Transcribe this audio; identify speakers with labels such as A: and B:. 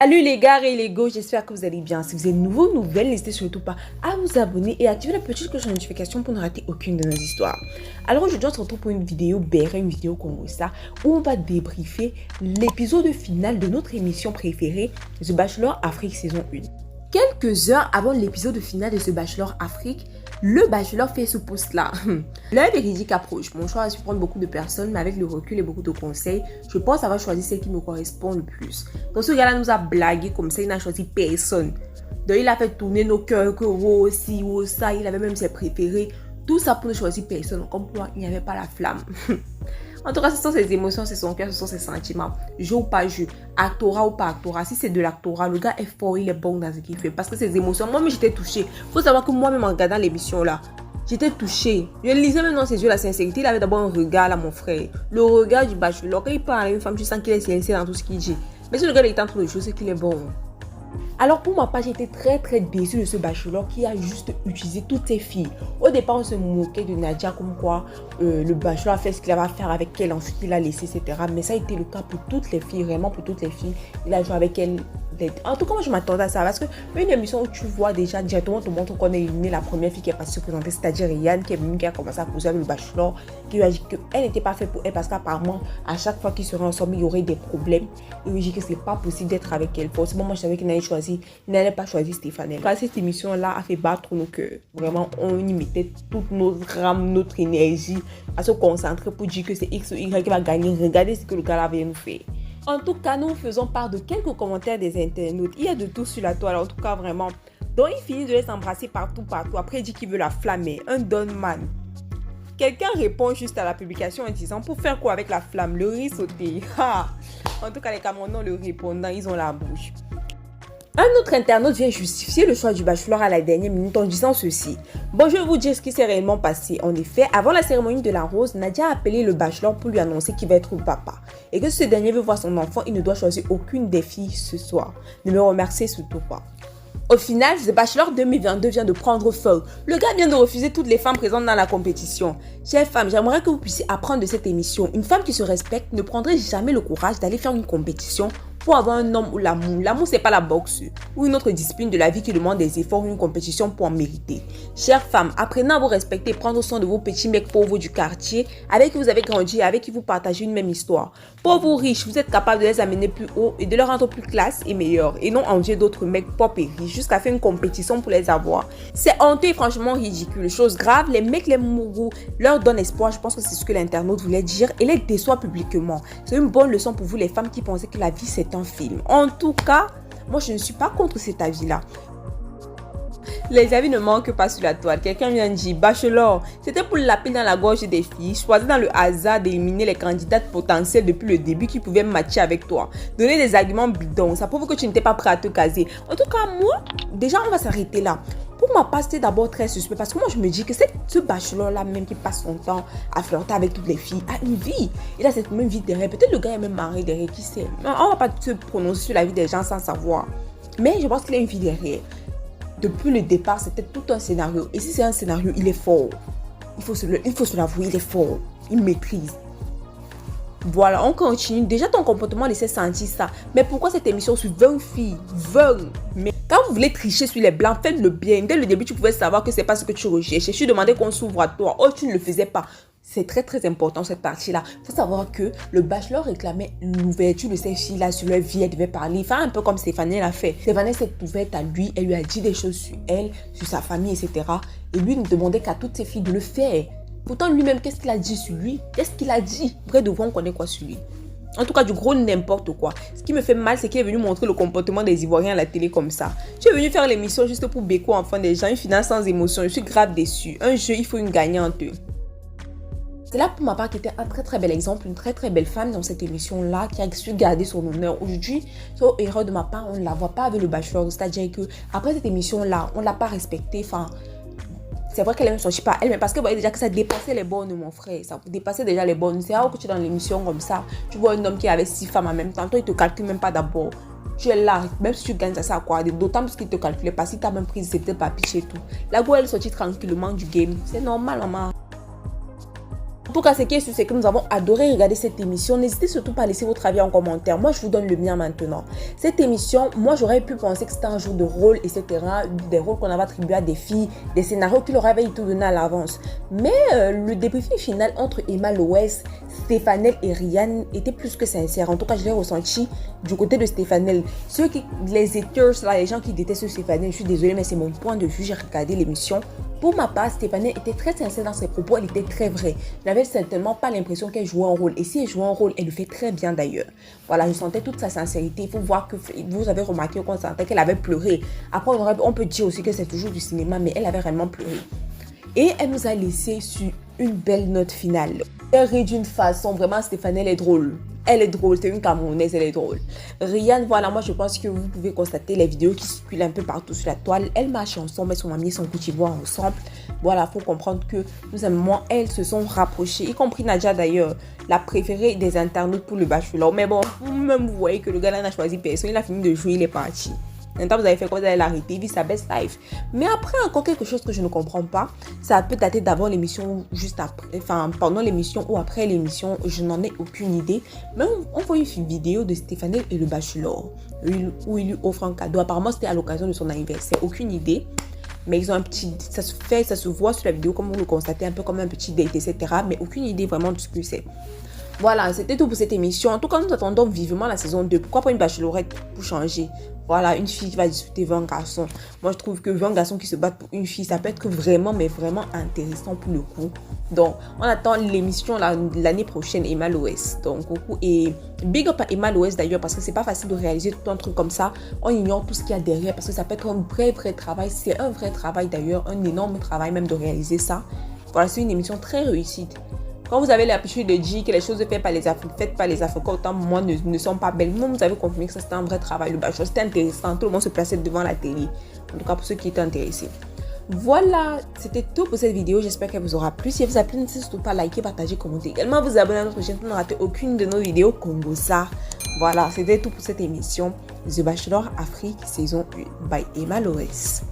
A: Salut les gars et les go, j'espère que vous allez bien. Si vous êtes nouveau ou nouvelle, n'hésitez surtout pas à vous abonner et activer la petite cloche de notification pour ne rater aucune de nos histoires. Alors aujourd'hui, on se retrouve pour une vidéo BR, une vidéo comme ça, où on va débriefer l'épisode final de notre émission préférée, The Bachelor Afrique saison 1. Quelques heures avant l'épisode final de The Bachelor Afrique, le bachelor fait ce post-là. L'heure véridique approche. Mon choix a surprendre beaucoup de personnes, mais avec le recul et beaucoup de conseils, je pense avoir choisi celle qui me correspond le plus. Donc ce gars-là nous a blagué comme ça, il n'a choisi personne. Donc il a fait tourner nos cœurs, que oh, si, oh, ça, il avait même ses préférés. Tout ça pour ne choisir personne. Comme quoi, il n'y avait pas la flamme. En tout cas, ce sont ses émotions, c'est son cœur, ce sont ses sentiments. Jeu ou pas jeu, actorat ou pas actorat. Si c'est de l'actorat, le gars est fort, il est bon dans ce qu'il fait. Parce que ses émotions, moi-même j'étais touchée. Il faut savoir que moi-même en regardant l'émission là, j'étais touchée. Je lisais même dans ses yeux la sincérité. Il avait d'abord un regard là, mon frère. Le regard du bachelor. Quand il parle à une femme, tu sens qu'il est sincère dans tout ce qu'il dit. Mais si le gars est en train de jouer, c'est qu'il est bon. Alors pour ma part, j'étais très déçue de ce bachelor qui a juste utilisé toutes ses filles. Au départ, on se moquait de Nadia comme quoi le bachelor a fait ce qu'il avait à faire avec elle, ensuite il a laissé, etc. Mais ça a été le cas pour toutes les filles, vraiment pour toutes les filles. Il a joué avec elle. En tout cas, moi je m'attendais à ça parce qu'une émission où tu vois déjà directement, on te montre qu'on a éliminé la première fille qui est passée se présenter, c'est-à-dire Yann, qui est venue, qui a commencé à causer avec le bachelor, qui lui a dit qu'elle n'était pas faite pour elle parce qu'apparemment, à chaque fois qu'ils seraient ensemble, il y aurait des problèmes. Il lui a dit que c'est pas possible d'être avec elle. Forcément, moi je savais qu'il n'allait pas choisir Stéphane. Cette émission-là a fait battre nos cœurs. Vraiment, on y mettait toute notre âme, notre énergie à se concentrer pour dire que c'est X ou Y qui va gagner. Regardez ce que le gars avait nous fait. En tout cas, nous faisons part de quelques commentaires des internautes. Il y a de tout sur la toile, en tout cas vraiment. Donc il finit de les embrasser partout. Après il dit qu'il veut la flammer. Un Don Man. Quelqu'un répond juste à la publication en disant pour faire quoi avec la flamme? Le riz sauté. En tout cas, les Camerounais, le répondant, ils ont la bouche. Un autre internaute vient justifier le choix du bachelor à la dernière minute en disant ceci. Bon, je vais vous dire ce qui s'est réellement passé. En effet, avant la cérémonie de la rose, Nadia a appelé le bachelor pour lui annoncer qu'il va être le papa. Et que si ce dernier veut voir son enfant, il ne doit choisir aucune des filles ce soir. Ne me remerciez surtout pas. Au final, The Bachelor 2022 vient de prendre feu. Le gars vient de refuser toutes les femmes présentes dans la compétition. Chères femmes, j'aimerais que vous puissiez apprendre de cette émission. Une femme qui se respecte ne prendrait jamais le courage d'aller faire une compétition pour avoir un homme ou l'amour. L'amour, c'est pas la boxe ou une autre discipline de la vie qui demande des efforts ou une compétition pour en mériter. Chères femmes, apprenez à vous respecter et prendre soin de vos petits mecs pauvres du quartier avec qui vous avez grandi et avec qui vous partagez une même histoire. Pour vous riches, vous êtes capable de les amener plus haut et de les rendre plus classe et meilleurs et non envier d'autres mecs pauvres et riches jusqu'à faire une compétition pour les avoir. C'est honteux et franchement ridicule. Chose grave, les mecs, les mourous leur donnent espoir. Je pense que c'est ce que l'internaute voulait dire et les déçoit publiquement. C'est une bonne leçon pour vous les femmes qui pensaient que la vie c'est un film. En tout cas, moi je ne suis pas contre cet avis-là. Les avis ne manquent pas sur la toile. Quelqu'un vient dire, Bachelor, c'était pour laper dans la gorge des filles, choisir dans le hasard d'éliminer les candidates potentielles depuis le début qui pouvaient matcher avec toi. Donner des arguments bidons, ça prouve que tu n'étais pas prêt à te caser. En tout cas, moi, déjà on va s'arrêter là. Pour ma part, c'était d'abord très suspect parce que moi je me dis que ce bachelor-là même qui passe son temps à flirter avec toutes les filles a une vie. Il a cette même vie derrière. Peut-être le gars est même marié derrière, qui sait. On va pas se prononcer sur la vie des gens sans savoir. Mais je pense qu'il a une vie derrière. Depuis le départ, c'était tout un scénario. Et si c'est un scénario, il est fort. Il faut se l'avouer, il est fort. Il maîtrise. Voilà, on continue. Déjà, ton comportement laissait sentir ça. Mais pourquoi cette émission sur 20 filles? 20. Mais quand vous voulez tricher sur les blancs, faites-le bien. Dès le début, tu pouvais savoir que c'est pas ce que tu recherchais. Je demandais qu'on s'ouvre à toi. Oh, tu ne le faisais pas. C'est très important cette partie-là. Il faut savoir que le bachelor réclamait l'ouverture de ces filles-là sur leur vie. Elle devait parler. Faire un peu comme Stéphanie l'a fait. Stéphanie s'est ouverte à lui. Elle lui a dit des choses sur elle, sur sa famille, etc. Et lui ne demandait qu'à toutes ces filles de le faire. Pourtant, lui-même, qu'est-ce qu'il a dit sur lui? Qu'est-ce qu'il a dit? Vrai de vrai, on connaît quoi sur lui? En tout cas, du gros n'importe quoi. Ce qui me fait mal, c'est qu'il est venu montrer le comportement des Ivoiriens à la télé comme ça. Tu es venu faire l'émission juste pour béco enfant des gens, une finale sans émotion. Je suis grave déçue. Un jeu, il faut une gagnante. C'est là pour ma part qui était un très bel exemple, une très belle femme dans cette émission-là qui a su garder son honneur. Aujourd'hui, sur erreur de ma part, on ne la voit pas avec le bachelor. C'est-à-dire que après cette émission-là, on ne l'a pas respectée. Enfin, c'est vrai qu'elle ne sortit pas elle-même parce que vous voyez déjà que ça dépassait les bornes, mon frère. Ça dépassait déjà les bornes. C'est rare que tu es dans l'émission comme ça. Tu vois un homme qui avait 6 femmes en même temps. Toi, il ne te calcule même pas d'abord. Tu es là, même si tu gagnes ça, quoi. D'autant plus qu'il ne te calculait pas. Si tu as même pris, c'est peut-être pas piché et tout. La go, elle est sortie tranquillement du game. C'est normal, maman. tout cas, ce qui est sûr, c'est que nous avons adoré regarder cette émission. N'hésitez surtout pas à laisser votre avis en commentaire. Moi, je vous donne le mien maintenant. Cette émission, moi, j'aurais pu penser que c'était un jeu de rôle, etc. Des rôles qu'on avait attribués à des filles, des scénarios qui leur avaient tout donné à l'avance. Mais le débriefing final entre Emma Loès, Stéphanel et Ryan était plus que sincère. En tout cas, je l'ai ressenti du côté de Stéphanel. Les haters, là, les gens qui détestent Stéphanel, je suis désolée, mais c'est mon point de vue. J'ai regardé l'émission. Pour ma part, Stéphanel était très sincère dans ses propos. Elle était très vraie. Je n'avais certainement pas l'impression qu'elle jouait un rôle. Et si elle jouait un rôle, elle le fait très bien d'ailleurs. Voilà, je sentais toute sa sincérité. Il faut voir que vous avez remarqué qu'on sentait qu'elle avait pleuré. Après, on peut dire aussi que c'est toujours du cinéma, mais elle avait réellement pleuré. Et elle nous a laissé sur une belle note finale. Elle rit d'une façon, vraiment, Stéphanel est drôle. Elle est drôle, c'est une Camerounaise, elle est drôle. Ryan, voilà, moi je pense que vous pouvez constater les vidéos qui circulent un peu partout sur la toile. Elles marchent ensemble, elles sont amies, son coup de ensemble. Voilà, il faut comprendre que nous aimons, elles se sont rapprochées, y compris Nadia d'ailleurs, la préférée des internautes pour le bachelor. Mais bon, vous-même vous voyez que le gars là n'a choisi personne, il a fini de jouer, il est parti. Maintenant, vous avez fait quoi? Vous allez l'arrêter, vit sa best life. Mais après, encore quelque chose que je ne comprends pas, ça peut dater d'avant l'émission ou juste après, enfin, pendant l'émission ou après l'émission, je n'en ai aucune idée. Mais on voit une vidéo de Stéphanel et le bachelor, où il lui offre un cadeau. Apparemment, c'était à l'occasion de son anniversaire. Aucune idée. Mais ils ont un petit, ça se voit sur la vidéo, comme vous le constatez, un peu comme un petit date, etc. Mais aucune idée vraiment de ce que c'est. Voilà, c'était tout pour cette émission. En tout cas, nous attendons vivement la saison 2. Pourquoi pas une bachelorette pour changer? Voilà, une fille qui va discuter 20 garçons. Moi, je trouve que 20 garçons qui se battent pour une fille, ça peut être vraiment, mais vraiment intéressant pour le coup. Donc, on attend l'émission l'année prochaine, Emma Loès. Donc, coucou et big up à Emma Loès d'ailleurs, parce que c'est pas facile de réaliser tout un truc comme ça. On ignore tout ce qu'il y a derrière, parce que ça peut être un vrai travail. C'est un vrai travail d'ailleurs, un énorme travail même de réaliser ça. Voilà, c'est une émission très réussie. Quand vous avez l'habitude de dire que les choses faites par les Africains, autant moi ne sont pas belles. Moi, vous avez confirmé que ça c'était un vrai travail. Le bachelor, c'était intéressant. Tout le monde se plaçait devant la télé. En tout cas, pour ceux qui étaient intéressés. Voilà, c'était tout pour cette vidéo. J'espère qu'elle vous aura plu. Si elle vous a plu, n'hésitez surtout pas à liker, partager, commenter. Également, vous abonner à notre chaîne pour ne rater aucune de nos vidéos Congosa. Voilà, c'était tout pour cette émission. The Bachelor Afrique, saison 1 by Emma Loès.